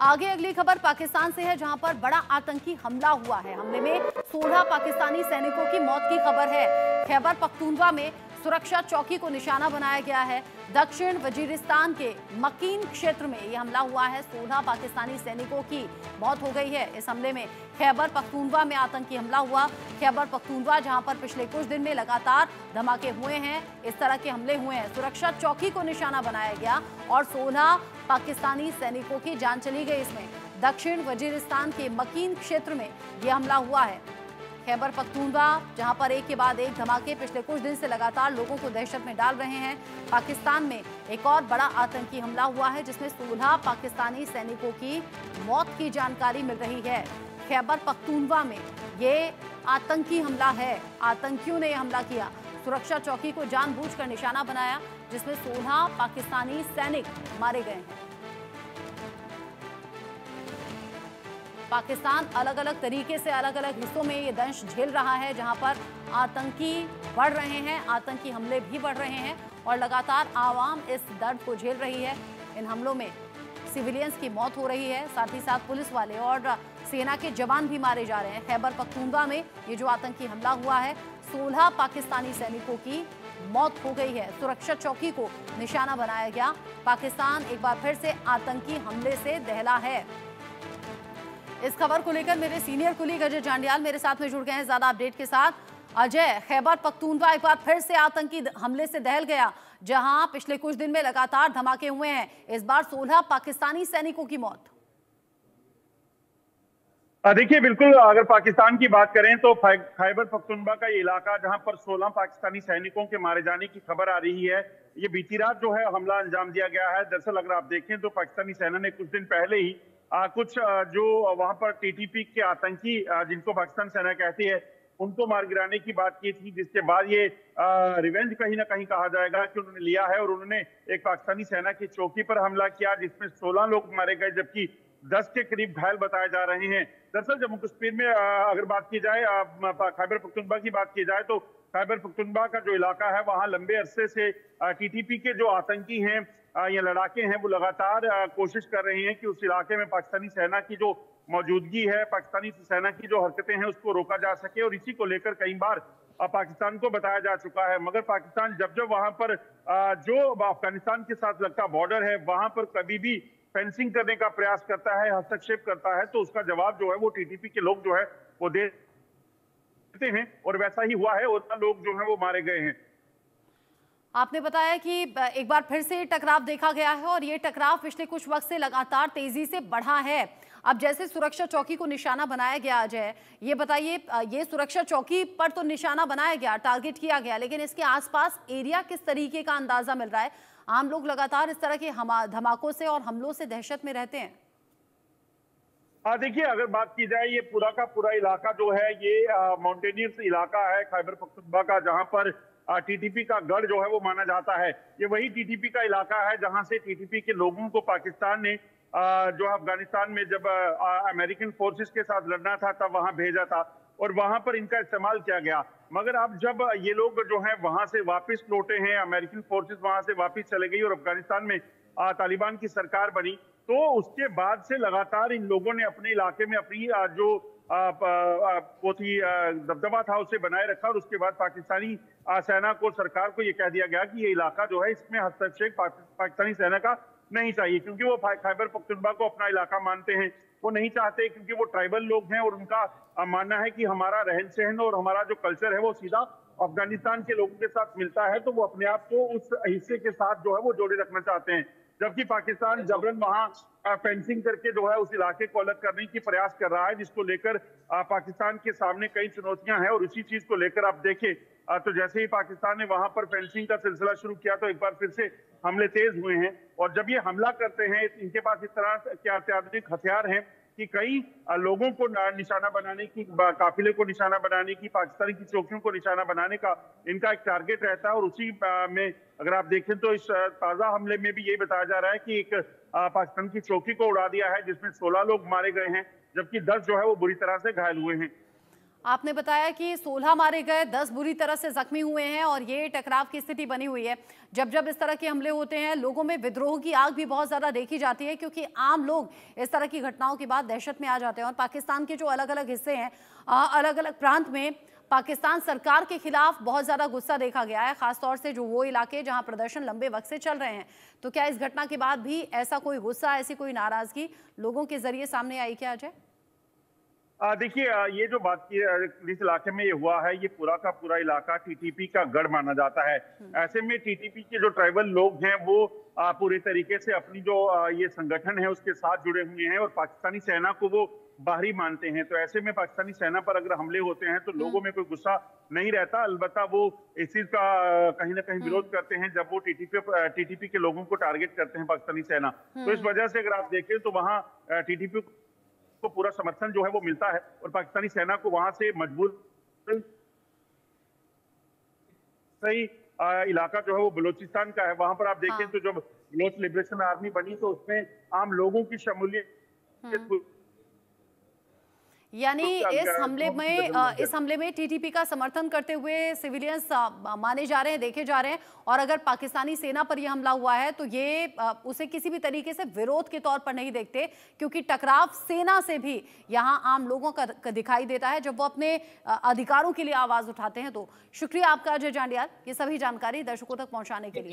आगे अगली खबर पाकिस्तान से है, जहां पर बड़ा आतंकी हमला हुआ है। हमले में 16 पाकिस्तानी सैनिकों की मौत की खबर है। खैबर पख्तूनख्वा में सुरक्षा चौकी को निशाना बनाया गया है। दक्षिण वजीरिस्तान के मकीन क्षेत्र में यह हमला हुआ है। 16 पाकिस्तानी सैनिकों की मौत हो गई है। इस हमले में खैबर पख्तूनख्वा में आतंकी हमला हुआ। खैबर पख्तूनख्वा जहां पर पिछले कुछ दिन में लगातार धमाके हुए हैं, इस तरह के हमले हुए हैं, सुरक्षा चौकी को निशाना बनाया गया और 16 पाकिस्तानी सैनिकों की जान चली गई। इसमें दक्षिण वजीरिस्तान के मकीन क्षेत्र में यह हमला हुआ है। खैबर पख्तूनख्वा जहां पर एक के बाद एक धमाके पिछले कुछ दिन से लगातार लोगों को दहशत में डाल रहे हैं। पाकिस्तान में एक और बड़ा आतंकी हमला हुआ है, जिसमें 16 पाकिस्तानी सैनिकों की मौत की जानकारी मिल रही है। खैबर पख्तूनख्वा में ये आतंकी हमला है। आतंकियों ने यह हमला किया, सुरक्षा चौकी को जानबूझकर निशाना बनाया, जिसमें 16 पाकिस्तानी सैनिक मारे गए हैं। पाकिस्तान अलग अलग तरीके से अलग अलग हिस्सों में ये दंश झेल रहा है, जहां पर आतंकी बढ़ रहे हैं, आतंकी हमले भी बढ़ रहे हैं और लगातार आवाम इस दर्द को झेल रही है। इन हमलों में सिविलियंस की मौत हो रही है, साथ ही साथ पुलिस वाले और सेना के जवान भी मारे जा रहे हैं। खैबर पख्तूनख्वा में ये जो आतंकी हमला हुआ है, 16 पाकिस्तानी सैनिकों की मौत हो गई है। सुरक्षा चौकी को निशाना बनाया गया। पाकिस्तान एक बार फिर से आतंकी हमले से दहला है। इस खबर को लेकर मेरे सीनियर कुलीग अजय जांडियाल मेरे साथ में जुड़ गए हैं ज्यादा अपडेट के साथ। अजय, खैबर पख्तूनख्वा एक बार फिर से आतंकी हमले से दहल गया, जहां पिछले कुछ दिन में लगातार धमाके हुए हैं। इस बार 16 पाकिस्तानी सैनिकों की मौत। देखिए, बिल्कुल अगर पाकिस्तान की बात करें तो खैबर पख्तूनख्वा का ये इलाका जहां पर 16 पाकिस्तानी सैनिकों के मारे जाने की खबर आ रही है, ये बीती रात जो है हमला अंजाम दिया गया है। दरअसल अगर आप देखें तो पाकिस्तानी सेना ने कुछ दिन पहले ही कुछ जो वहां पर टीटीपी के आतंकी जिनको पाकिस्तान सेना कहती है, उनको मार गिराने की बात की थी, जिसके बाद ये रिवेंज कहीं ना कहीं कहा जाएगा कि उन्होंने लिया है और उन्होंने एक पाकिस्तानी सेना की चौकी पर हमला किया, जिसमें 16 लोग मारे गए, जबकि 10 के करीब घायल बताए जा रहे हैं। दरअसल जम्मू कश्मीर में अगर बात की जाए, खैबर पख्तूनख्वा की बात की जाए, तो खैबर पख्तूनख्वा का जो इलाका है वहां लंबे अरसे से टीटीपी के जो आतंकी हैं या लड़ाके हैं, वो लगातार कोशिश कर रहे हैं कि उस इलाके में पाकिस्तानी सेना की जो मौजूदगी है, पाकिस्तानी सेना की जो हरकतें हैं, उसको रोका जा सके। और इसी को लेकर कई बार पाकिस्तान को बताया जा चुका है, मगर पाकिस्तान जब जब वहां पर जो अफगानिस्तान के साथ लगता बॉर्डर है, वहां पर कभी भी फेंसिंग करने का प्रयास करता है, हस्तक्षेप करता है, तो उसका जवाब जो है वो टीटीपी के लोग जो है वो देते हैं, और वैसा ही हुआ है और लोग जो है वो मारे गए हैं। आपने बताया कि एक बार फिर से टकराव देखा गया है और ये टकराव पिछले कुछ वक्त से लगातार तेजी से बढ़ा है। अब जैसे सुरक्षा चौकी को निशाना बनाया गया, अजय ये बताइए, ये सुरक्षा चौकी पर तो निशाना बनाया गया, टारगेट किया गया, लेकिन इसके आसपास एरिया किस तरीके का अंदाजा मिल रहा है? आम लोग लगातार इस तरह के धमाकों से और हमलों से दहशत में रहते हैं। देखिए, अगर बात की जाए, ये पूरा का पूरा इलाका जो है ये माउंटेनियर्स इलाका है खैबर पख्तूनख्वा का, जहां पर टीटीपी का गढ़ जो है वो माना जाता है। ये वही टीटीपी का इलाका है जहां से टीटीपी के लोगों को पाकिस्तान ने जो अफगानिस्तान में जब अमेरिकन फोर्सेस के साथ लड़ना था तब वहां भेजा था और वहां पर इनका इस्तेमाल किया गया। मगर अब जब ये लोग जो है वहां से वापस लौटे हैं, अमेरिकन फोर्सेस वहां से वापस चले गई और अफगानिस्तान में तालिबान की सरकार बनी, तो उसके बाद से लगातार इन लोगों ने अपने इलाके में अपनी जो वो थी दबदबा था उसे बनाए रखा। और उसके बाद पाकिस्तानी सेना को, सरकार को ये कह दिया गया कि ये इलाका जो है इसमें हस्तक्षेप पाकिस्तानी सेना का नहीं चाहिए, क्योंकि वो खैबर पख्तूनख्वा को अपना इलाका मानते हैं। वो नहीं चाहते, क्योंकि वो ट्राइबल लोग हैं और उनका मानना है कि हमारा रहन सहन और हमारा जो कल्चर है वो सीधा अफगानिस्तान के लोगों के साथ मिलता है, तो वो अपने आप को उस हिस्से के साथ जो है वो जोड़े रखना चाहते हैं। जबकि पाकिस्तान जबरन वहां फेंसिंग करके जो है उस इलाके को अलग करने की प्रयास कर रहा है, जिसको लेकर पाकिस्तान के सामने कई चुनौतियां हैं। और उसी चीज को लेकर आप देखें तो जैसे ही पाकिस्तान ने वहां पर फेंसिंग का सिलसिला शुरू किया, तो एक बार फिर से हमले तेज हुए हैं। और जब ये हमला करते हैं, इनके पास इस तरह के अत्याधुनिक हथियार हैं कि कई लोगों को निशाना बनाने की, काफिले को निशाना बनाने की, पाकिस्तानी की चौकियों को निशाना बनाने का इनका एक टारगेट रहता है। और उसी में अगर आप देखें तो इस ताजा हमले में भी यही बताया जा रहा है कि एक पाकिस्तान की चौकी को उड़ा दिया है, जिसमें 16 लोग मारे गए हैं, जबकि 10 जो है वो बुरी तरह से घायल हुए हैं। आपने बताया कि 16 मारे गए, 10 बुरी तरह से जख्मी हुए हैं और ये टकराव की स्थिति बनी हुई है। जब जब इस तरह के हमले होते हैं, लोगों में विद्रोह की आग भी बहुत ज्यादा देखी जाती है, क्योंकि आम लोग इस तरह की घटनाओं के बाद दहशत में आ जाते हैं। और पाकिस्तान के जो अलग अलग हिस्से हैं, अलग अलग प्रांत में पाकिस्तान सरकार के खिलाफ बहुत ज्यादा गुस्सा देखा गया है, खासतौर से जो वो इलाके जहां प्रदर्शन लंबे वक्त से चल रहे हैं। तो क्या इस घटना के बाद भी ऐसा कोई गुस्सा, ऐसी कोई नाराजगी लोगों के जरिए सामने आई क्या अजय? देखिए, ये जो बात की जिस इलाके में ये हुआ है, ये पूरा का पूरा इलाका टीटीपी का गढ़ माना जाता है। ऐसे में टीटीपी के जो ट्राइबल लोग हैं वो पूरी तरीके से अपनी जो ये संगठन है उसके साथ जुड़े हुए हैं और पाकिस्तानी सेना को वो बाहरी मानते हैं। तो ऐसे में पाकिस्तानी सेना पर अगर हमले होते हैं तो लोगों में कोई गुस्सा नहीं रहता, अलबत्ता वो इस चीज का कहीं ना कहीं विरोध करते हैं जब वो टीटीपी के लोगों को टारगेट करते हैं पाकिस्तानी सेना। तो इस वजह से अगर आप देखें तो वहाँ टीटीपी को पूरा समर्थन जो है वो मिलता है और पाकिस्तानी सेना को वहां से मजबूर सही इलाका जो है वो बलूचिस्तान का है। वहां पर आप देखें तो जब बलोच लिबरेशन आर्मी बनी तो उसमें आम लोगों की शमूलियत यानी इस हमले में टीटीपी का समर्थन करते हुए सिविलियंस माने जा रहे हैं, देखे जा रहे हैं। और अगर पाकिस्तानी सेना पर यह हमला हुआ है तो ये उसे किसी भी तरीके से विरोध के तौर पर नहीं देखते, क्योंकि टकराव सेना से भी यहां आम लोगों का दिखाई देता है जब वो अपने अधिकारों के लिए आवाज उठाते हैं। तो शुक्रिया आपका अजय जांडियाल, ये सभी जानकारी दर्शकों तक पहुंचाने के लिए।